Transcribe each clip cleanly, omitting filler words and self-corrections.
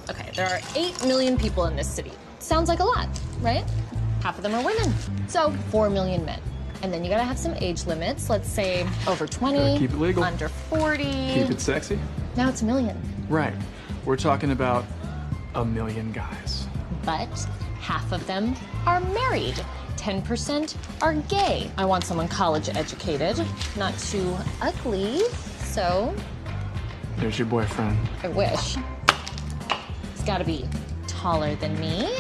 Okay, there are 8 million people in this city. Sounds like a lot, right? Half of them are women. So 4 million men. And then you gotta have some age limits. Let's say over 20, keep it legal, under 40. keep it sexy. Now it's a million. Right. We're talking about a million guys. But half of them are married. 10% are gay. I want someone college educated, not too ugly, so... There's your boyfriend. I wish. He's gotta be taller than me,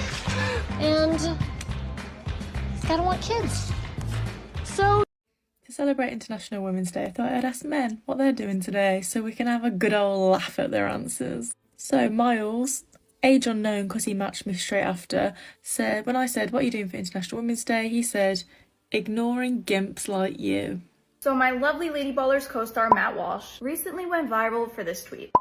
and he's gotta want kids. So... To celebrate International Women's Day, I thought I'd ask men what they're doing today so we can have a good old laugh at their answers. So Miles, age unknown because he matched me straight after, said, when I said, what are you doing for International Women's Day? He said, ignoring gimps like you. So my lovely Lady Ballers co-star Matt Walsh recently went viral for this tweet.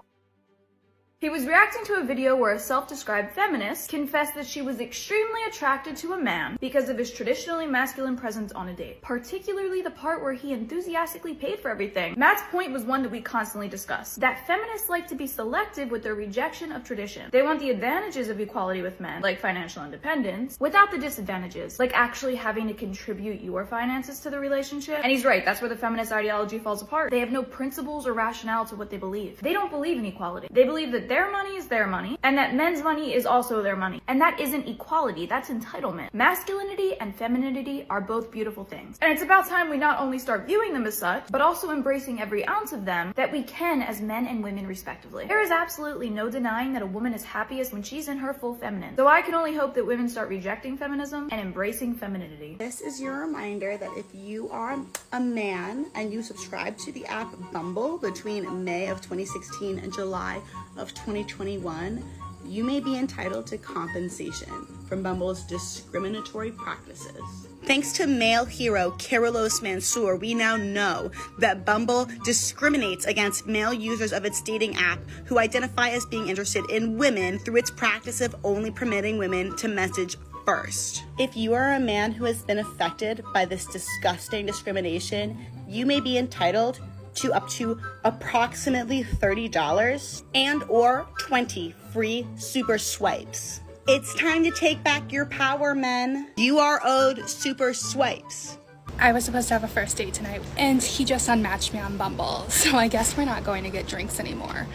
He was reacting to a video where a self-described feminist confessed that she was extremely attracted to a man because of his traditionally masculine presence on a date, particularly the part where he enthusiastically paid for everything. Matt's point was one that we constantly discuss, that feminists like to be selective with their rejection of tradition. They want the advantages of equality with men, like financial independence, without the disadvantages, like actually having to contribute your finances to the relationship. And he's right, that's where the feminist ideology falls apart. They have no principles or rationale to what they believe. They don't believe in equality. They believe that their money is their money, and that men's money is also their money. And that isn't equality, that's entitlement. Masculinity and femininity are both beautiful things. And it's about time we not only start viewing them as such, but also embracing every ounce of them that we can as men and women respectively. There is absolutely no denying that a woman is happiest when she's in her full feminine. So I can only hope that women start rejecting feminism and embracing femininity. This is your reminder that if you are a man and you subscribe to the app Bumble between May of 2016 and July of 2021, you may be entitled to compensation from Bumble's discriminatory practices. Thanks to male hero Carlos Mansour, we now know that Bumble discriminates against male users of its dating app who identify as being interested in women through its practice of only permitting women to message first. If you are a man who has been affected by this disgusting discrimination, you may be entitled to up to approximately $30 and or 20 free super swipes. It's time to take back your power, men. You are owed super swipes. I was supposed to have a first date tonight, and he just unmatched me on Bumble, so I guess we're not going to get drinks anymore.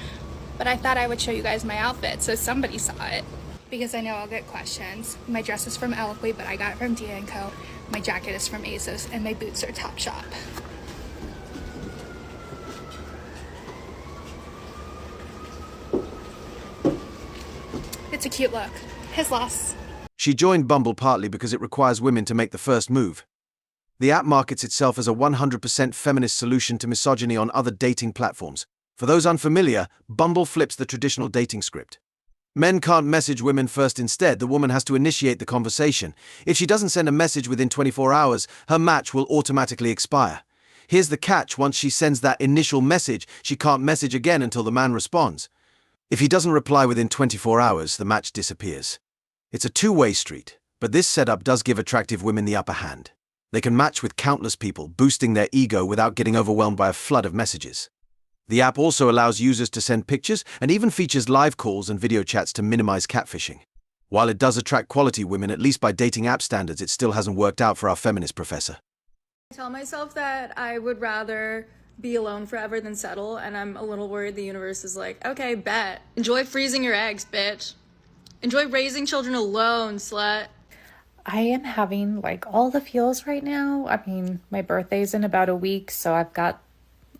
But I thought I would show you guys my outfit so somebody saw it, because I know I'll get questions. My dress is from Eloquy, but I got it from D&Co. My jacket is from ASOS, and my boots are Topshop. It's a cute look. His loss. She joined Bumble partly because it requires women to make the first move. The app markets itself as a 100% feminist solution to misogyny on other dating platforms. For those unfamiliar, Bumble flips the traditional dating script. Men can't message women first. Instead, the woman has to initiate the conversation. If she doesn't send a message within 24 hours, her match will automatically expire. Here's the catch: once she sends that initial message, she can't message again until the man responds. If he doesn't reply within 24 hours, the match disappears. It's a two-way street, but this setup does give attractive women the upper hand. They can match with countless people, boosting their ego without getting overwhelmed by a flood of messages. The app also allows users to send pictures and even features live calls and video chats to minimize catfishing. While it does attract quality women, at least by dating app standards, it still hasn't worked out for our feminist professor. I tell myself that I would rather be alone forever than settle, and I'm a little worried the universe is like, okay, bet. Enjoy freezing your eggs, bitch. Enjoy raising children alone, slut. I am having like all the feels right now. I mean, my birthday's in about a week, so I've got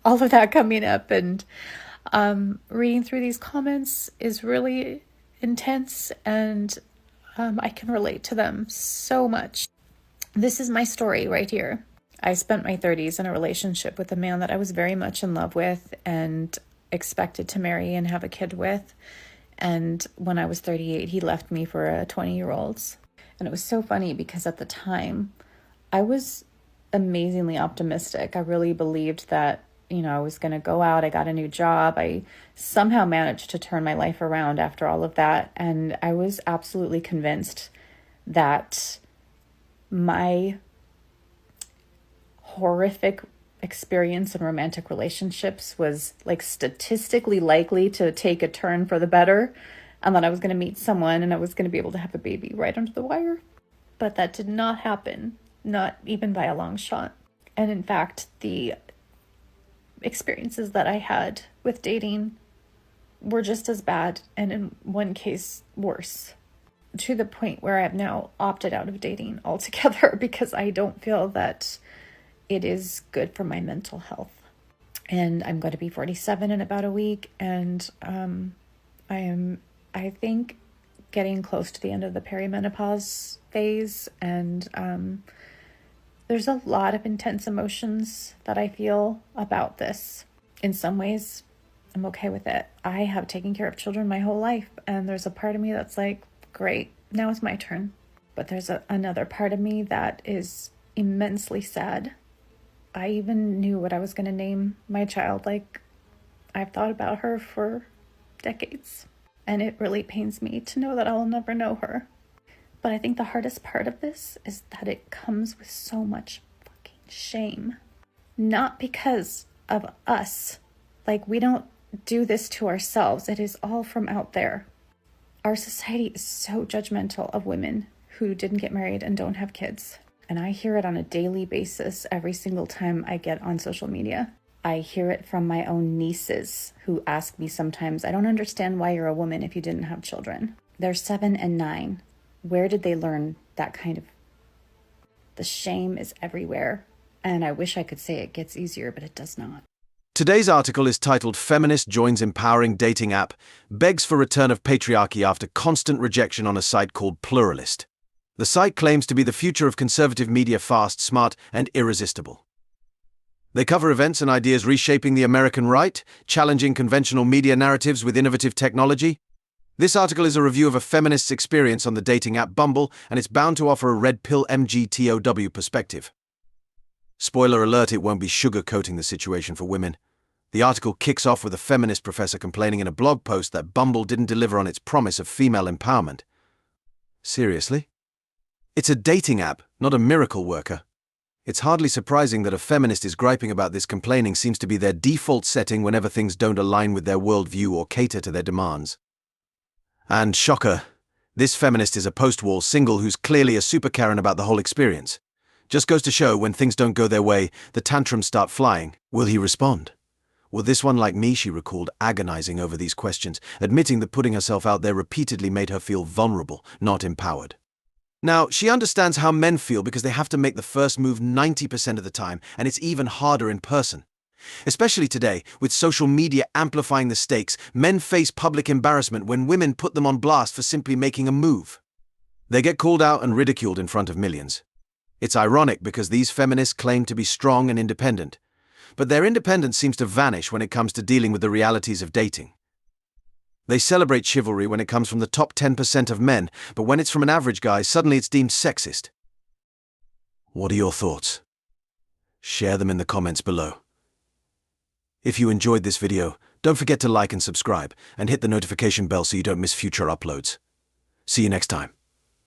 all of that coming up, and reading through these comments is really intense, and I can relate to them so much. This is my story right here. I spent my 30s in a relationship with a man that I was very much in love with and expected to marry and have a kid with. And when I was 38, he left me for a 20-year-old. And it was so funny because at the time, I was amazingly optimistic. I really believed that, I was going to go out. I got a new job. I somehow managed to turn my life around after all of that. And I was absolutely convinced that my horrific experience in romantic relationships was like statistically likely to take a turn for the better and that I was going to meet someone and I was going to be able to have a baby right under the wire. But that did not happen, not even by a long shot. And in fact, the experiences that I had with dating were just as bad, and in one case worse, to the point where I've now opted out of dating altogether because I don't feel that it is good for my mental health. And I'm going to be 47 in about a week, and I think, getting close to the end of the perimenopause phase, and there's a lot of intense emotions that I feel about this. In some ways, I'm okay with it. I have taken care of children my whole life, and there's a part of me that's like, great, now it's my turn. But there's another part of me that is immensely sad. I even knew what I was going to name my child. Like, I've thought about her for decades, and it really pains me to know that I will never know her. But I think the hardest part of this is that it comes with so much fucking shame. Not because of us. Like, we don't do this to ourselves. It is all from out there. Our society is so judgmental of women who didn't get married and don't have kids. And I hear it on a daily basis every single time I get on social media. I hear it from my own nieces who ask me sometimes, I don't understand why you're a woman if you didn't have children. They're 7 and 9. Where did they learn that kind of... The shame is everywhere. And I wish I could say it gets easier, but it does not. Today's article is titled Feminist Joins Empowering Dating App, Begs for Return of Patriarchy After Constant Rejection on a Site Called Pluralist. The site claims to be the future of conservative media, fast, smart, and irresistible. They cover events and ideas reshaping the American right, challenging conventional media narratives with innovative technology. This article is a review of a feminist's experience on the dating app Bumble, and it's bound to offer a red pill MGTOW perspective. Spoiler alert, it won't be sugarcoating the situation for women. The article kicks off with a feminist professor complaining in a blog post that Bumble didn't deliver on its promise of female empowerment. Seriously? It's a dating app, not a miracle worker. It's hardly surprising that a feminist is griping about this. Complaining seems to be their default setting whenever things don't align with their worldview or cater to their demands. And shocker, this feminist is a post-war single who's clearly a super Karen about the whole experience. Just goes to show, when things don't go their way, the tantrums start flying. Will he respond? Will this one, like me, she recalled, agonizing over these questions, admitting that putting herself out there repeatedly made her feel vulnerable, not empowered. Now, she understands how men feel because they have to make the first move 90% of the time, and it's even harder in person. Especially today, with social media amplifying the stakes, men face public embarrassment when women put them on blast for simply making a move. They get called out and ridiculed in front of millions. It's ironic because these feminists claim to be strong and independent, but their independence seems to vanish when it comes to dealing with the realities of dating. They celebrate chivalry when it comes from the top 10% of men, but when it's from an average guy, suddenly it's deemed sexist. What are your thoughts? Share them in the comments below. If you enjoyed this video, don't forget to like and subscribe, and hit the notification bell so you don't miss future uploads. See you next time.